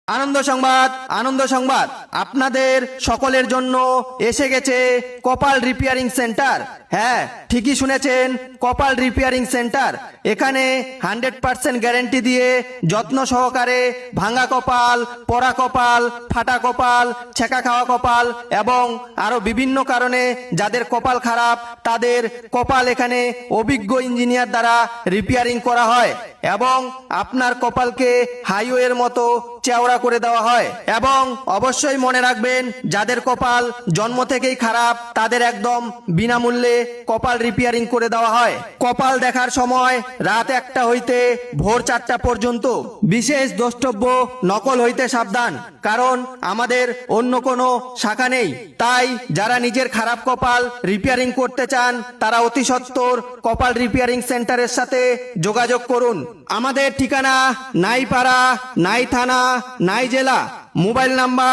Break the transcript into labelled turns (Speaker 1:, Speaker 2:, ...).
Speaker 1: আনন্দ সংবাদ, আনন্দ সংবাদ, আপনাদের সকলের জন্য এসে গেছে কপাল রিপেয়ারিং সেন্টার। হ্যাঁ, ঠিকই শুনেছেন, কপাল রিপেয়ারিং সেন্টার। এখানে 100% গ্যারেন্টি দিয়ে যত্ন সহকারে ভাঙা কপাল, পড়া কপাল, ফাটা কপাল, ছেঁকা খাওয়া কপাল এবং আরো বিভিন্ন কারণে যাদের কপাল খারাপ তাদের কপাল এখানে অভিজ্ঞ ইঞ্জিনিয়ার দ্বারা রিপেয়ারিং করা হয় এবং আপনার কপালকে হাইওয়ের মতো চওড়া করে দেওয়া হয়। এবং অবশ্যই মনে রাখবেন, যাদের কপাল জন্ম থেকেই খারাপ তাদের একদম বিনামূল্যে কপাল রিপেয়ারিং করে দেওয়া হয়। কপাল দেখার সময় রাত 1টা হইতে ভোর 4টা পর্যন্ত। বিশেষ দ্রষ্টব্য, নকল হইতে সাবধান, কারণ আমাদের অন্য কোনো শাখা নেই। তাই যারা নিজের খারাপ কপাল রিপেয়ারিং করতে চান তারা অতি সত্বর কপাল রিপেয়ারিং সেন্টারের সাথে যোগাযোগ করুন। আমাদের ঠিকানা নাই পাড়া, নাই থানা, নাই জেলা। Mobile number